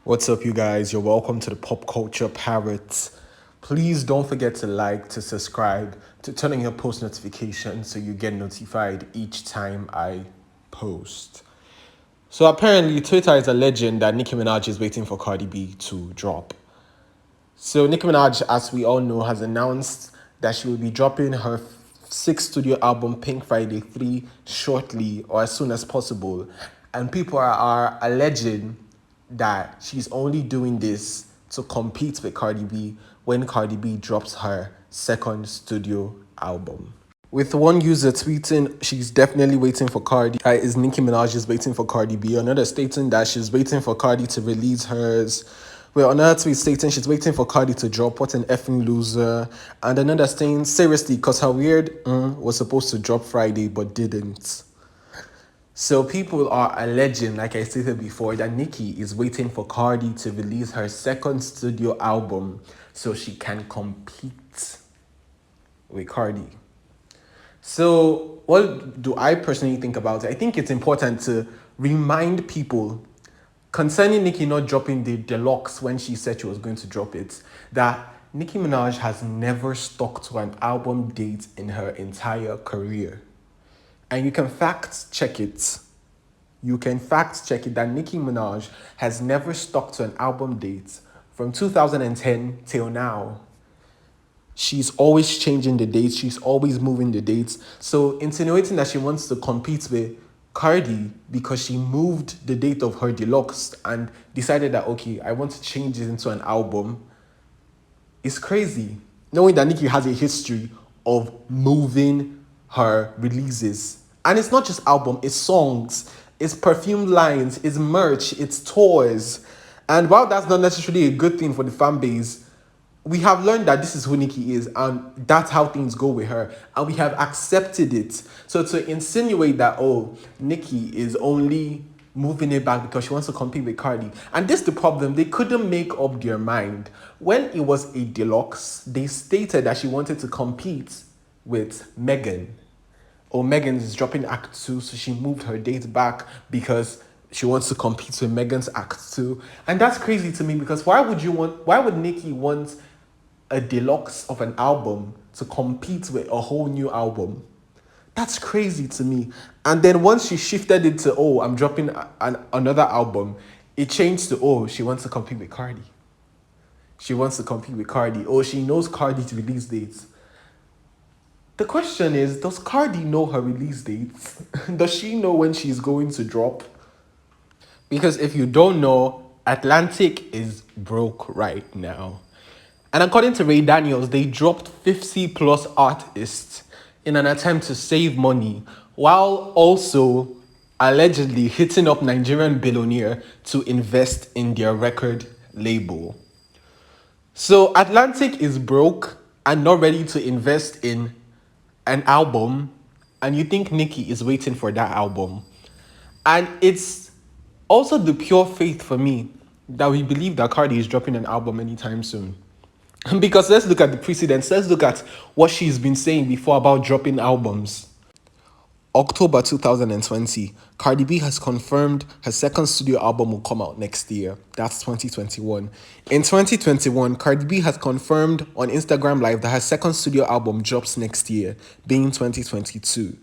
What's up, you guys? You're welcome to the Pop Culture Parrots. Please don't forget to like, to subscribe, to turn on your post notifications so you get notified each time I post. So apparently, Twitter is alleging that Nicki Minaj is waiting for Cardi B to drop. So Nicki Minaj, as we all know, has announced that she will be dropping her sixth studio album, Pink Friday 3, shortly or as soon as possible. And people are alleging that she's only doing this to compete with Cardi B when Cardi B drops her second studio album. With one user tweeting, she's definitely waiting for Cardi. Is Nicki Minaj is waiting for Cardi B. Another stating that she's waiting for Cardi to release hers. Well, another tweet stating she's waiting for Cardi to drop. What an effing loser. And another saying, seriously, because her weird was supposed to drop Friday but didn't. So people are alleging, like I stated before, that Nicki is waiting for Cardi to release her second studio album so she can compete with Cardi. So, what do I personally think about it? I think it's important to remind people concerning Nicki not dropping the deluxe when she said she was going to drop it, that Nicki Minaj has never stuck to an album date in her entire career. And you can fact check it. You can fact check it that Nicki Minaj has never stuck to an album date from 2010 till now. She's always changing the dates. She's always moving the dates. So insinuating that she wants to compete with Cardi because she moved the date of her deluxe and decided that, okay, I want to change it into an album is crazy. Knowing that Nicki has a history of moving her releases. And it's not just album, it's songs, it's perfume lines, it's merch, it's tours. And while that's not necessarily a good thing for the fan base, we have learned that this is who Nicki is and that's how things go with her. And we have accepted it. So to insinuate that, oh, Nicki is only moving it back because she wants to compete with Cardi. And this is the problem. They couldn't make up their mind. When it was a deluxe, they stated that she wanted to compete with Megan. Or Megan is dropping Act 2, so she moved her date back because she wants to compete with Megan's Act 2. And that's crazy to me because why would Nicki want a deluxe of an album to compete with a whole new album? That's crazy to me. And then once she shifted it to, oh, I'm dropping another album, it changed to, oh, she wants to compete with Cardi. She wants to compete with Cardi. Oh, she knows Cardi's release dates. The question is, does Cardi know her release dates? Does she know when she's going to drop? Because if you don't know, Atlantic is broke right now. And according to Ray Daniels, they dropped 50 plus artists in an attempt to save money while also allegedly hitting up Nigerian billionaire to invest in their record label. So Atlantic is broke and not ready to invest in an album, and you think Nicki is waiting for that album. And it's also the pure faith for me that we believe that Cardi is dropping an album anytime soon. Because let's look at the precedents. Let's look at what she's been saying before about dropping albums. October 2020, Cardi B has confirmed her second studio album will come out next year. That's 2021. In 2021, Cardi B has confirmed on Instagram Live that her second studio album drops next year, being 2022.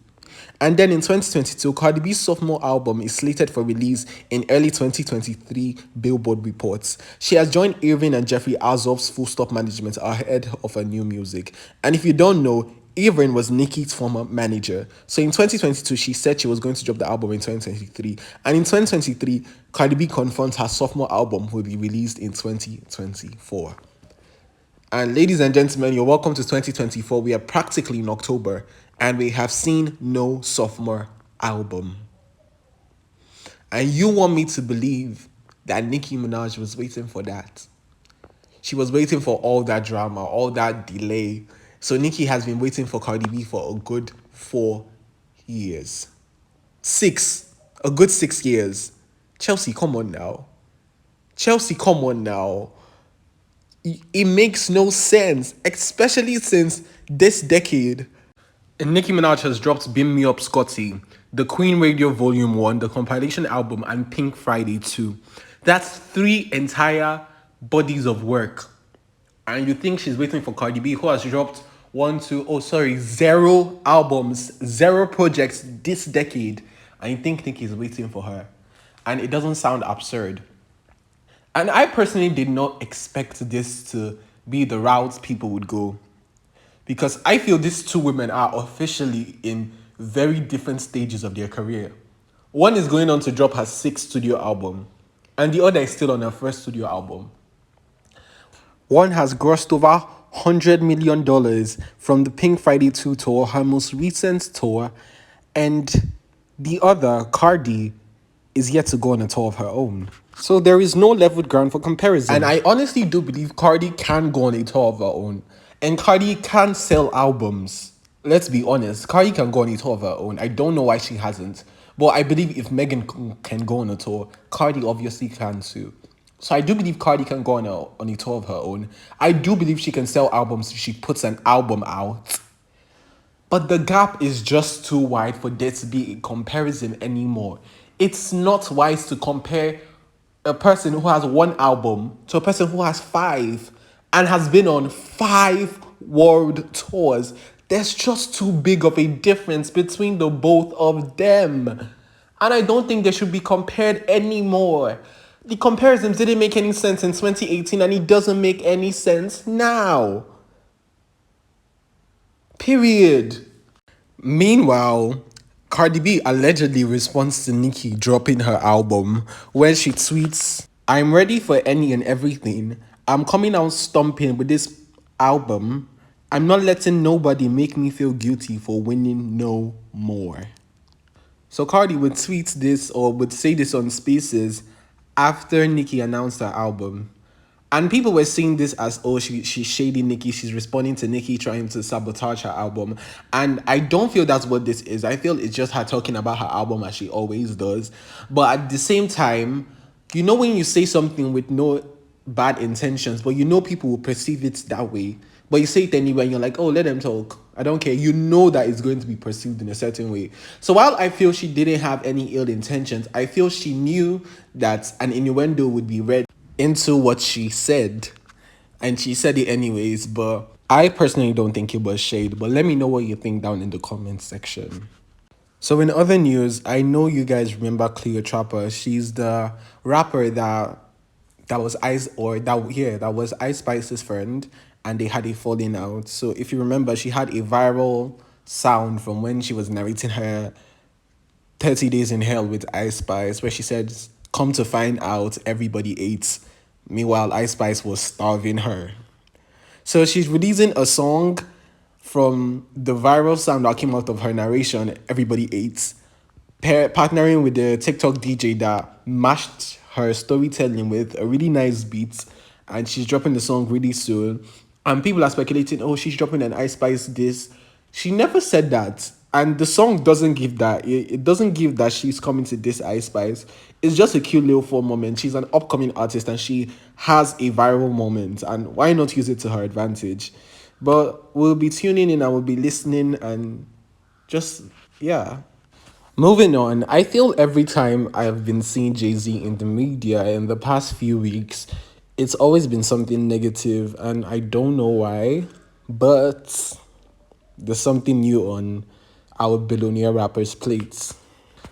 And then in 2022, Cardi B's sophomore album is slated for release in early 2023, Billboard reports. She has joined Irving and Jeffrey Azov's Full Stop Management ahead of her new music. And if you don't know, Irving was Nicki's former manager. So in 2022, she said she was going to drop the album in 2023. And in 2023, Cardi B confirms her sophomore album will be released in 2024. And ladies and gentlemen, you're welcome to 2024. We are practically in October and we have seen no sophomore album. And you want me to believe that Nicki Minaj was waiting for that? She was waiting for all that drama, all that delay. So Nicki has been waiting for Cardi B for a good 4 years. A good 6 years. Chelsea, come on now. Chelsea, come on now. It makes no sense, especially since this decade. And Nicki Minaj has dropped Beam Me Up Scotty, The Queen Radio Volume 1, the compilation album, and Pink Friday 2. That's 3 entire bodies of work. And you think she's waiting for Cardi B, who has dropped 0 albums, 0 projects this decade, and you think Nicki is waiting for her. And it doesn't sound absurd. And I personally did not expect this to be the route people would go. Because I feel these two women are officially in very different stages of their career. One is going on to drop her 6th studio album, and the other is still on her first studio album. One has grossed over $100 million from the Pink Friday 2 tour, her most recent tour, and the other, Cardi, is yet to go on a tour of her own. So there is no level ground for comparison. And I honestly do believe Cardi can go on a tour of her own. And Cardi can sell albums. Let's be honest, Cardi can go on a tour of her own. I don't know why she hasn't. But I believe if Megan can go on a tour, Cardi obviously can too. So I do believe Cardi can go on a tour of her own. I do believe she can sell albums if she puts an album out. But the gap is just too wide for there to be a comparison anymore. It's not wise to compare a person who has 1 album to a person who has 5 and has been on 5 world tours. There's just too big of a difference between the both of them. And I don't think they should be compared anymore. The comparisons didn't make any sense in 2018 and it doesn't make any sense now. Period. Meanwhile, Cardi B allegedly responds to Nicki dropping her album when she tweets, "I'm ready for any and everything. I'm coming out stomping with this album. I'm not letting nobody make me feel guilty for winning no more." So Cardi would tweet this or would say this on Spaces after Nicki announced her album. And people were seeing this as, oh, she's shading Nicki. She's responding to Nicki trying to sabotage her album. And I don't feel that's what this is. I feel it's just her talking about her album as she always does. But at the same time, you know when you say something with no bad intentions, but you know people will perceive it that way. But you say it anyway and you're like, oh, let them talk. I don't care. You know that it's going to be perceived in a certain way. So while I feel she didn't have any ill intentions, I feel she knew that an innuendo would be read into what she said, and she said it anyways. But I personally don't think it was shade, but let me know what you think down in the comments section. So in other news, I know you guys remember Cleotrapa. She's the rapper that was that was Ice Spice's friend, and they had a falling out. So if you remember, she had a viral sound from when she was narrating her 30 Days in Hell with Ice Spice, where she said, "Come to find out, everybody ate." Meanwhile, Ice Spice was starving her. So she's releasing a song from the viral sound that came out of her narration, "Everybody Ate," partnering with the TikTok DJ that mashed her storytelling with a really nice beat. And she's dropping the song really soon. And people are speculating, oh, she's dropping an Ice Spice this. She never said that. And the song doesn't give that. It doesn't give that she's coming to this Ice Spice. It's just a cute little fun moment. She's an upcoming artist and she has a viral moment. And why not use it to her advantage? But we'll be tuning in and we'll be listening and just, yeah. Moving on, I feel every time I've been seeing Jay-Z in the media in the past few weeks, it's always been something negative, and I don't know why, but there's something new on our billionaire rapper's plates.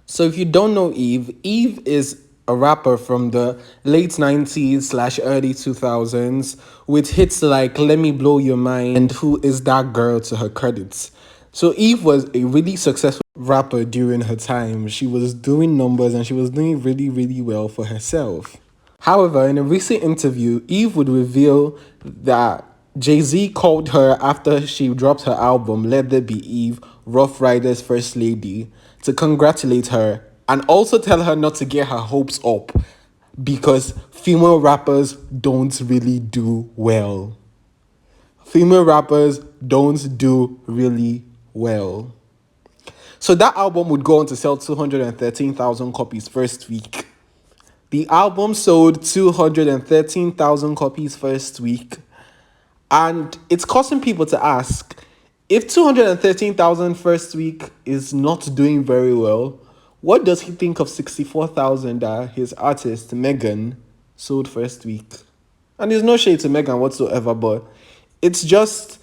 So if you don't know Eve, Eve is a rapper from the late 90s / early 2000s with hits like Let Me Blow Your Mind and Who Is That Girl to her credits. So Eve was a really successful rapper during her time. She was doing numbers and she was doing really, really well for herself. However, in a recent interview, Eve would reveal that Jay-Z called her after she dropped her album, Let There Be Eve, Rough Riders First Lady, to congratulate her and also tell her not to get her hopes up because female rappers don't really do well. Female rappers don't do really well. So that album would go on to sell 213,000 copies first week. The album sold 213,000 copies first week. And it's causing people to ask, if 213,000 first week is not doing very well, what does he think of 64,000 that his artist, Megan, sold first week. And there's no shade to Megan whatsoever, but it's just,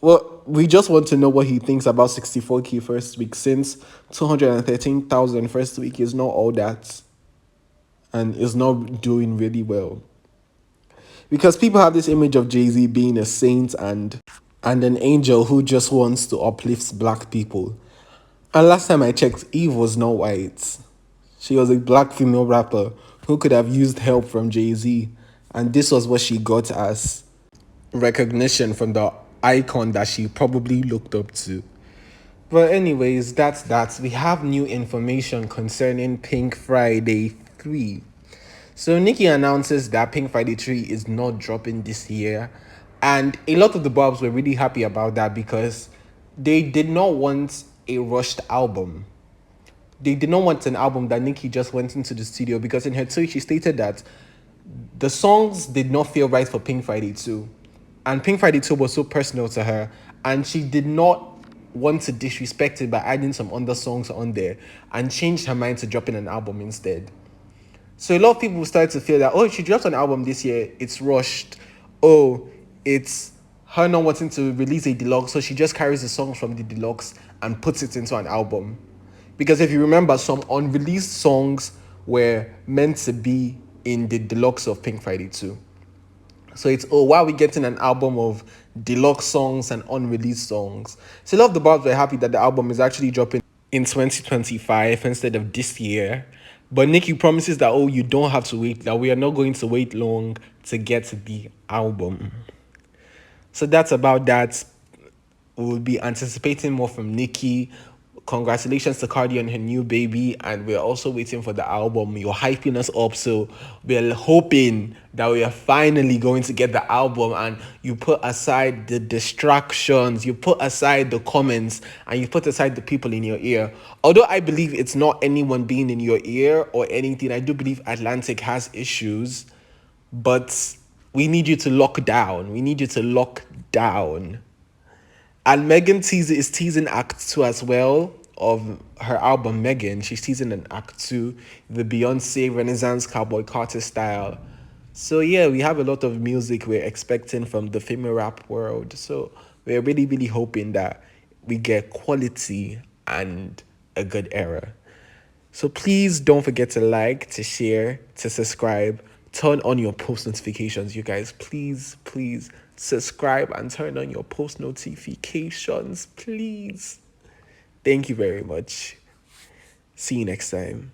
well, we just want to know what he thinks about 64K first week, since 213,000 first week is not all that and is not doing really well. Because people have this image of Jay-Z being a saint and an angel who just wants to uplift black people. And last time I checked, Eve was not white. She was a black female rapper who could have used help from Jay-Z. And this was what she got as recognition from the icon that she probably looked up to. But anyways, that's that. We have new information concerning Pink Friday 3. So Nicki announces that Pink Friday 3 is not dropping this year. And a lot of the Bobs were really happy about that because they did not want a rushed album. They did not want an album that Nicki just went into the studio, because in her tweet she stated that the songs did not feel right for Pink Friday 2. And Pink Friday 2 was so personal to her, and she did not want to disrespect it by adding some other songs on there, and changed her mind to dropping an album instead. So a lot of people started to feel that, oh, she dropped an album this year, it's rushed. Oh, it's her not wanting to release a deluxe, so she just carries the songs from the deluxe and puts it into an album. Because if you remember, some unreleased songs were meant to be in the deluxe of Pink Friday 2. So it's, oh, why are we getting an album of deluxe songs and unreleased songs? So a lot of the bars were happy that the album is actually dropping in 2025 instead of this year. But Nicki promises that, oh, you don't have to wait, that we are not going to wait long to get the album. So that's about that. We'll be anticipating more from Nicki. Congratulations to Cardi on her new baby, and we're also waiting for the album. You're hyping us up, so we're hoping that we are finally going to get the album, and you put aside the distractions, you put aside the comments, and you put aside the people in your ear. Although I believe it's not anyone being in your ear or anything, I do believe Atlantic has issues, but we need you to lock down. We need you to lock down. And Megan is teasing Act 2 as well of her album Megan. She's teasing an Act 2, the Beyonce Renaissance Cowboy Carter style. So yeah, we have a lot of music we're expecting from the female rap world. So we're really, really hoping that we get quality and a good era. So please don't forget to like, to share, to subscribe. Turn on your post notifications, you guys. Please, please subscribe and turn on your post notifications, please. Thank you very much. See you next time.